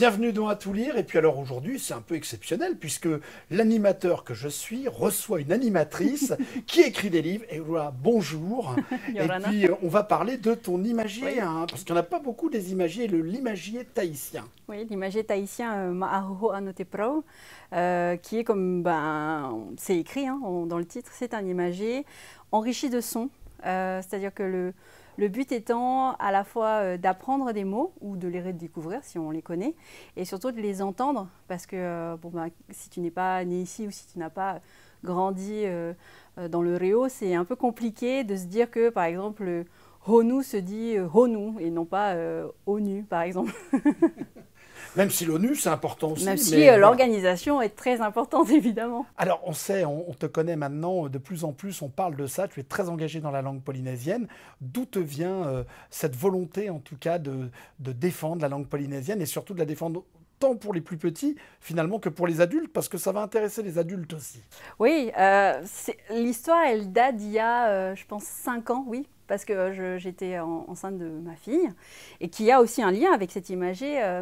Bienvenue dans À tout lire. Et puis alors aujourd'hui, c'est un peu exceptionnel puisque l'animateur que je suis reçoit une animatrice qui écrit des livres. Et voilà, bonjour. Et Yorana. puis on va parler de ton imagier, Oui, hein, parce qu'il n'y en a pas beaucoup des imagiers, l'imagier tahitien. oui, l'imagier tahitien Ma'ahoho Anoteprau, qui est comme, c'est écrit hein, dans le titre, c'est un imagier enrichi de sons. C'est-à-dire que le but étant à la fois d'apprendre des mots ou de les redécouvrir si on les connaît, et surtout de les entendre, parce que si tu n'es pas né ici ou si tu n'as pas grandi dans le Réo, c'est un peu compliqué de se dire que, par exemple, Honu se dit Honu et non pas ONU, par exemple. Même si l'ONU, c'est important aussi. Même si Mais voilà. l'organisation est très importante, évidemment. Alors, on sait, on te connaît maintenant, de plus en plus, on parle de ça, tu es très engagé dans la langue polynésienne. D'où te vient cette volonté, en tout cas, de défendre la langue polynésienne et surtout de la défendre tant pour les plus petits, finalement, que pour les adultes, parce que ça va intéresser les adultes aussi. Oui, l'histoire, elle date d'il y a, je pense, 5 ans, oui, parce que j'étais enceinte de ma fille, et qui a aussi un lien avec cet imagier.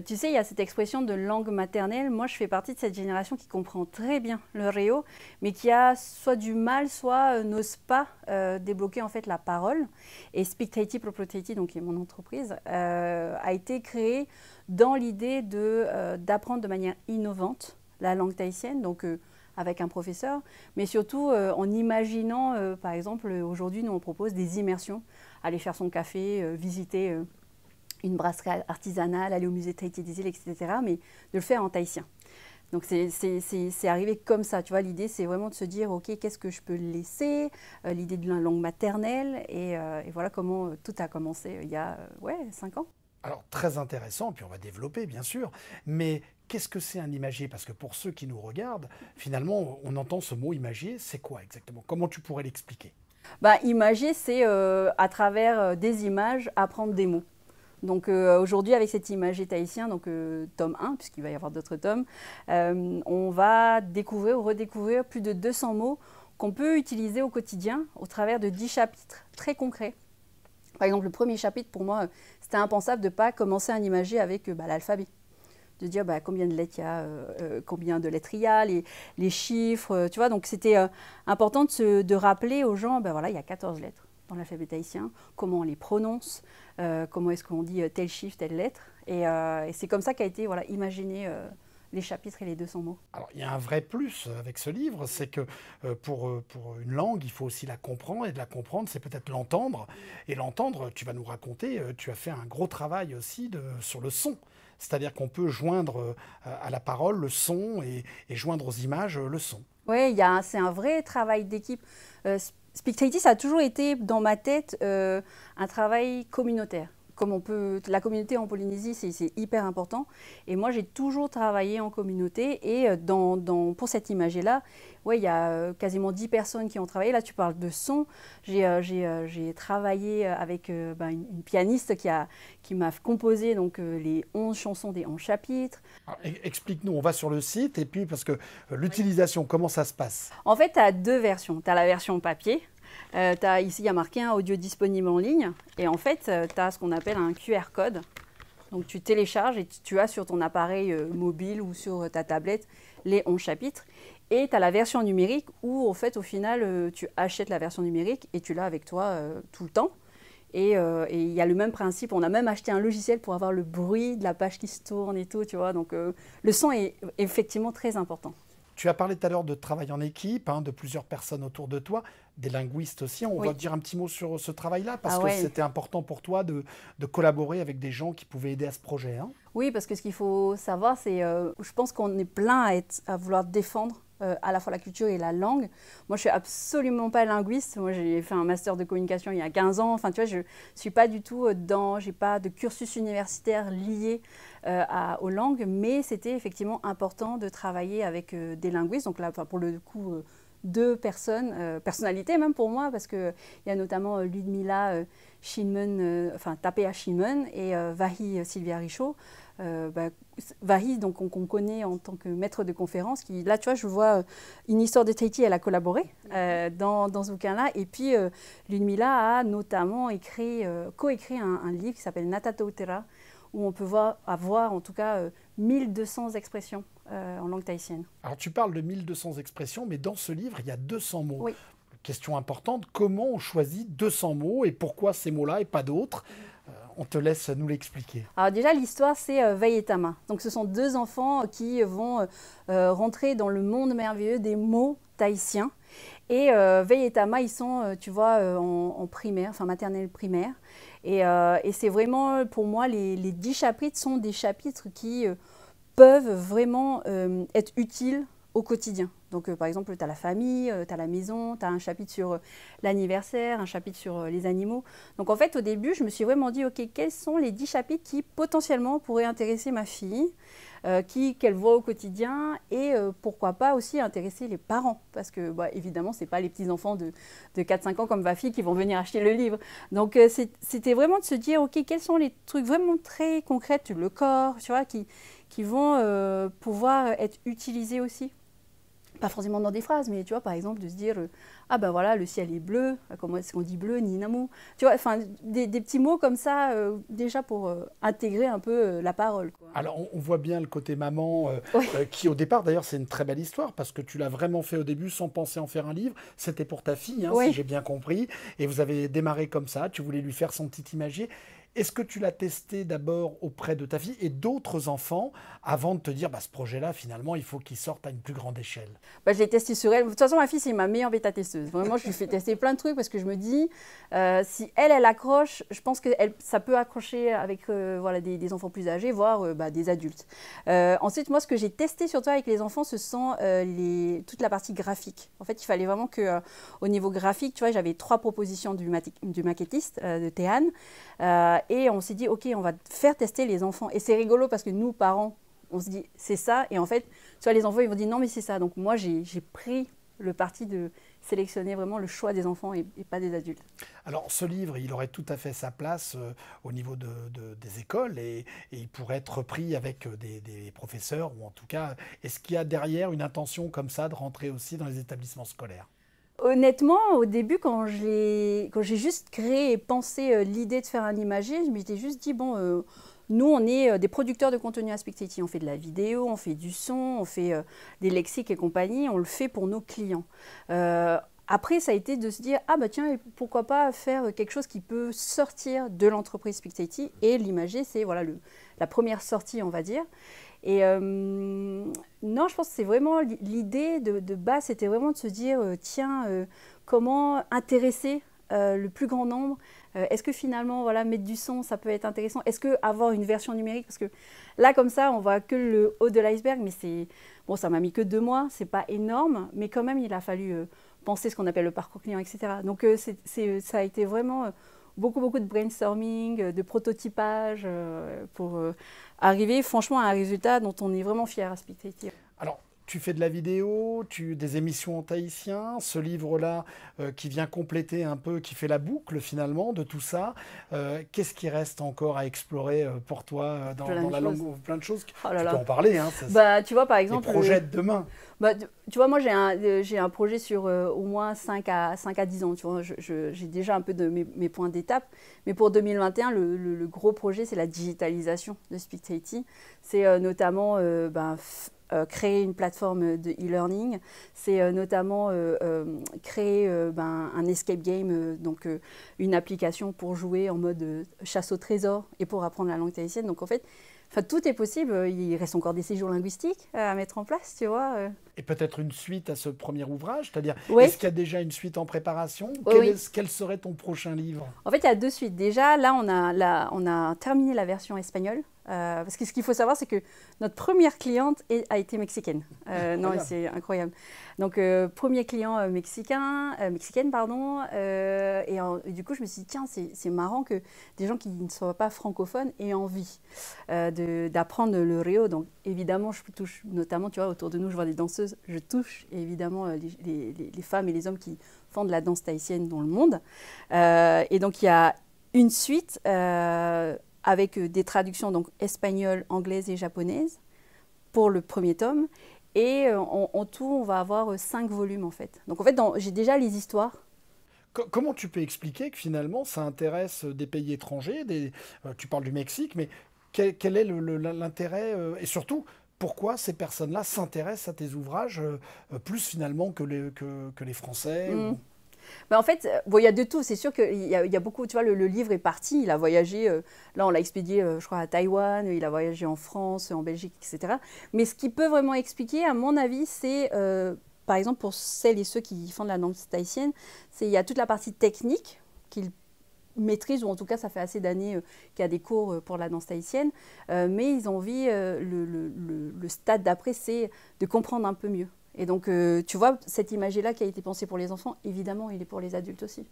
Tu sais, il y a cette expression de langue maternelle. Moi, je fais partie de cette génération qui comprend très bien le réo, mais qui a soit du mal, soit n'ose pas débloquer en fait la parole. Et Speak Tahiti Proprio Tahiti, donc qui est mon entreprise, a été créée dans l'idée d'apprendre de manière innovante la langue tahitienne, donc avec un professeur, mais surtout en imaginant, par exemple, aujourd'hui, nous on propose des immersions, aller faire son café, visiter une brasserie artisanale, aller au musée Tahiti des îles, etc., mais de le faire en tahitien. Donc c'est arrivé comme ça, tu vois, l'idée c'est vraiment de se dire, ok, qu'est-ce que je peux laisser, l'idée de la langue maternelle, et voilà comment tout a commencé il y a 5 ans. Alors, très intéressant, puis on va développer, bien sûr, mais qu'est-ce que c'est un imagier? Parce que pour ceux qui nous regardent, finalement, on entend ce mot imagier, c'est quoi exactement? Comment tu pourrais l'expliquer? Imagier, c'est à travers des images apprendre des mots. Donc aujourd'hui, avec cet imagier tahitien, donc tome 1, puisqu'il va y avoir d'autres tomes, on va découvrir ou redécouvrir plus de 200 mots qu'on peut utiliser au quotidien au travers de 10 chapitres très concrets. Par exemple, le premier chapitre, pour moi, c'était impensable de ne pas commencer un imagier avec l'alphabet. De dire combien de lettres il y a, combien de lettres il y a, les chiffres, tu vois. Donc c'était important de rappeler aux gens, voilà, il y a 14 lettres dans l'alphabet tahitien, comment on les prononce, comment est-ce qu'on dit tel chiffre, telle lettre. Et c'est comme ça qu'a été imaginé les chapitres et les 200 mots. Alors, il y a un vrai plus avec ce livre, c'est que pour une langue, il faut aussi la comprendre, et de la comprendre, c'est peut-être l'entendre. Et l'entendre, tu vas nous raconter, tu as fait un gros travail aussi sur le son. C'est-à-dire qu'on peut joindre à la parole le son et joindre aux images le son. Oui, c'est un vrai travail d'équipe. Speak Tahiti, ça a toujours été dans ma tête un travail communautaire. Comme la communauté en Polynésie, c'est hyper important. Et moi, j'ai toujours travaillé en communauté. Et pour cette imagier-là, il y a quasiment 10 personnes qui ont travaillé. Là, tu parles de son. J'ai travaillé avec une pianiste qui m'a composé donc, les 11 chansons des 11 chapitres. Explique-nous, on va sur le site, et puis parce que l'utilisation, comment ça se passe? En fait, tu as 2 versions. Tu as la version papier. Ici, il y a marqué un audio disponible en ligne. Et en fait, tu as ce qu'on appelle un QR code. Donc, tu télécharges et tu as sur ton appareil mobile ou sur ta tablette les 11 chapitres. Et tu as la version numérique où, en fait, au final, tu achètes la version numérique et tu l'as avec toi tout le temps. Et il y a le même principe. On a même acheté un logiciel pour avoir le bruit de la page qui se tourne et tout, tu vois. Donc, le son est effectivement très important. Tu as parlé tout à l'heure de travail en équipe, de plusieurs personnes autour de toi, des linguistes aussi. On va dire un petit mot sur ce travail-là, parce que c'était important pour toi de collaborer avec des gens qui pouvaient aider à ce projet. Oui, parce que ce qu'il faut savoir, c'est je pense qu'on est plein à vouloir défendre à la fois la culture et la langue. Moi, je ne suis absolument pas linguiste. Moi, j'ai fait un master de communication il y a 15 ans. Enfin, tu vois, je ne suis pas du tout je n'ai pas de cursus universitaire lié aux langues, mais c'était effectivement important de travailler avec des linguistes. Donc là, pour le coup, 2 personnalités même pour moi, parce qu'il y a notamment Ludmila Tapea Shinmen et Vahi Sylvia Richaud. Vahi, donc qu'on connaît en tant que maître de conférence, qui, là, tu vois, je vois une histoire de Tahiti, elle a collaboré dans ce bouquin-là. Et puis, Ludmila a notamment coécrit un livre qui s'appelle Natatautera, où on peut avoir en tout cas 1200 expressions en langue tahitienne. Alors tu parles de 1200 expressions, mais dans ce livre, il y a 200 mots. Oui. Question importante, comment on choisit 200 mots et pourquoi ces mots-là et pas d'autres? On te laisse nous l'expliquer. Alors déjà, l'histoire, c'est Vei et Tama. Donc ce sont deux enfants qui vont rentrer dans le monde merveilleux des mots tahitiens. Et Vei et Tama, ils sont, tu vois, en primaire, enfin maternelle primaire. Et c'est vraiment, pour moi, les 10 chapitres sont des chapitres qui peuvent vraiment être utiles au quotidien. Donc, par exemple, tu as la famille, tu as la maison, tu as un chapitre sur l'anniversaire, un chapitre sur les animaux. Donc, en fait, au début, je me suis vraiment dit, OK, quels sont les 10 chapitres qui, potentiellement, pourraient intéresser ma fille, qu'elle voit au quotidien, et pourquoi pas aussi intéresser les parents. Parce que, bah, évidemment, ce n'est pas les petits-enfants de 4-5 ans comme ma fille qui vont venir acheter le livre. Donc, c'était vraiment de se dire, OK, quels sont les trucs vraiment très concrets, le corps, tu vois, qui vont pouvoir être utilisés aussi. Pas forcément dans des phrases, mais tu vois, par exemple, de se dire ah ben voilà, le ciel est bleu, comment est-ce qu'on dit bleu, Ninamu. Tu vois, enfin, des petits mots comme ça, déjà pour intégrer un peu la parole, quoi. Alors, on voit bien le côté maman, qui au départ, d'ailleurs, c'est une très belle histoire, parce que tu l'as vraiment fait au début sans penser en faire un livre. C'était pour ta fille, hein, si j'ai bien compris. Et vous avez démarré comme ça, tu voulais lui faire son petit imagier. Est-ce que tu l'as testé d'abord auprès de ta fille et d'autres enfants avant de te dire, bah, ce projet-là, finalement, il faut qu'il sorte à une plus grande échelle? Bah, je l'ai testé sur elle. De toute façon, ma fille, c'est ma meilleure bêta-testeuse. Vraiment, je lui fais tester plein de trucs parce que je me dis, si elle accroche, je pense que ça peut accrocher avec voilà, des enfants plus âgés, voire des adultes. Ensuite, moi, ce que j'ai testé surtout avec les enfants, ce sont toute la partie graphique. En fait, il fallait vraiment qu'au niveau graphique, tu vois, j'avais 3 propositions du maquettiste, de Théane. Et on s'est dit, OK, on va faire tester les enfants. Et c'est rigolo parce que nous, parents, on se dit, c'est ça. Et en fait, tu vois, les enfants, ils vont dire, non, mais c'est ça. Donc moi, j'ai pris le parti de sélectionner vraiment le choix des enfants et pas des adultes. Alors, ce livre, il aurait tout à fait sa place au niveau des écoles et il pourrait être repris avec des professeurs ou en tout cas, est-ce qu'il y a derrière une intention comme ça de rentrer aussi dans les établissements scolaires? Honnêtement, au début, quand j'ai juste créé et pensé l'idée de faire un imagier, je m'étais juste dit, bon, nous, on est des producteurs de contenu à Spectati. On fait de la vidéo, on fait du son, on fait des lexiques et compagnie, on le fait pour nos clients. Après, ça a été de se dire, ah bah tiens, pourquoi pas faire quelque chose qui peut sortir de l'entreprise Spectati. Et l'imagier, c'est voilà, la première sortie, on va dire. Et non, je pense que c'est vraiment l'idée de base, c'était vraiment de se dire, tiens, comment intéresser le plus grand nombre. Est-ce que finalement, voilà, mettre du son, ça peut être intéressant? Est-ce qu'avoir une version numérique? Parce que là, comme ça, on voit que le haut de l'iceberg, mais bon, ça m'a mis que 2 mois, c'est pas énorme, mais quand même, il a fallu penser ce qu'on appelle le parcours client, etc. Donc, ça a été vraiment beaucoup de brainstorming, de prototypage pour arriver franchement à un résultat dont on est vraiment fier à Spectati. Alors, tu fais de la vidéo, des émissions en tahitien, ce livre-là qui vient compléter un peu, qui fait la boucle finalement de tout ça. Qu'est-ce qui reste encore à explorer pour toi dans la langue? Plein de choses. Oh là tu là. peux en parler. Hein, bah, tu vois, par exemple, les projets de demain. Bah, tu vois, moi, j'ai un projet sur au moins 5 à 10 ans. Tu vois, j'ai déjà un peu de mes points d'étape. Mais pour 2021, le gros projet, c'est la digitalisation de Spectati. C'est notamment créer une plateforme de e-learning. C'est notamment créer un escape game, donc une application pour jouer en mode chasse au trésor et pour apprendre la langue tahitienne. Donc, en fait, tout est possible. Il reste encore des séjours linguistiques à mettre en place, tu vois. Et peut-être une suite à ce premier ouvrage, c'est-à-dire, oui. Est-ce qu'il y a déjà une suite en préparation? Quel serait ton prochain livre? En fait, il y a 2 suites. Déjà, là, on a terminé la version espagnole. Parce que ce qu'il faut savoir, c'est que notre première cliente a été mexicaine. Non, c'est incroyable. Donc, premier client mexicaine, pardon. Et du coup, je me suis dit, tiens, c'est marrant que des gens qui ne soient pas francophones aient envie d'apprendre le réo. Donc, évidemment, je touche, notamment, tu vois, autour de nous, je vois des danseuses, je touche évidemment les femmes et les hommes qui font de la danse tahitienne dans le monde. Et donc, il y a une suite avec des traductions donc espagnoles, anglaises et japonaises pour le premier tome. Et en tout, on va avoir 5 volumes en fait. Donc en fait, j'ai déjà les histoires. Comment tu peux expliquer que finalement ça intéresse des pays étrangers, tu parles du Mexique, mais quel est l'intérêt et surtout, pourquoi ces personnes-là s'intéressent à tes ouvrages plus finalement que les Français En fait, bon, il y a de tout. C'est sûr qu'il y a beaucoup, tu vois, le livre est parti, il a voyagé, là on l'a expédié, je crois, à Taïwan, il a voyagé en France, en Belgique, etc. Mais ce qui peut vraiment expliquer, à mon avis, c'est, par exemple, pour celles et ceux qui font de la danse tahitienne, il y a toute la partie technique qu'ils maîtrisent, ou en tout cas, ça fait assez d'années qu'il y a des cours pour la danse tahitienne, mais ils ont envie, le stade d'après, c'est de comprendre un peu mieux. Et donc, tu vois, cette image-là qui a été pensée pour les enfants, évidemment, il est pour les adultes aussi.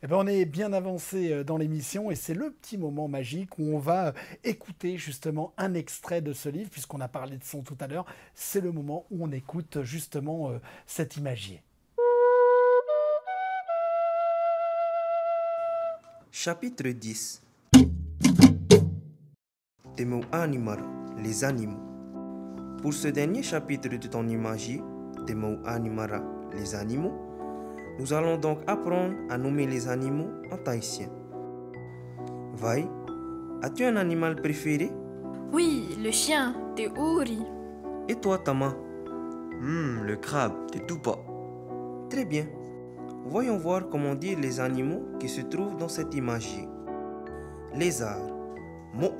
Eh ben, on est bien avancé dans l'émission et c'est le petit moment magique où on va écouter justement un extrait de ce livre, puisqu'on a parlé de son tout à l'heure. C'est le moment où on écoute justement cet imagier. Chapitre 10. Te mau animar, les animaux. Pour ce dernier chapitre de ton imagier, Te mau animara, les animaux, nous allons donc apprendre à nommer les animaux en tahitien. Vai, as-tu un animal préféré? Oui, le chien, Te uri. Et toi, Tama? Le crabe, Te tupa. Très bien. Voyons voir comment dire les animaux qui se trouvent dans cet imagier. Lézard, mo.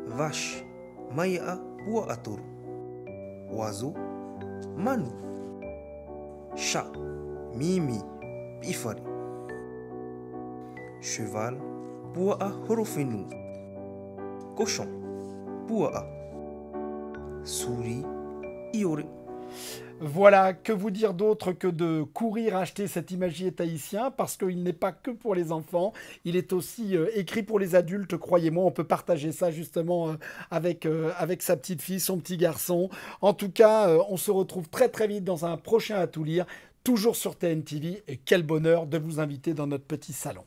Vache, maya pua atoru. Oiseau, manu. Chat, mimi, pifari. Cheval, pua horofenu. Cochon, pua. Souris, iore. Voilà, que vous dire d'autre que de courir acheter cet imagier tahitien, parce qu'il n'est pas que pour les enfants, il est aussi écrit pour les adultes, croyez-moi, on peut partager ça justement avec sa petite fille, son petit garçon. En tout cas, on se retrouve très très vite dans un prochain À tout lire, toujours sur TNTV, et quel bonheur de vous inviter dans notre petit salon.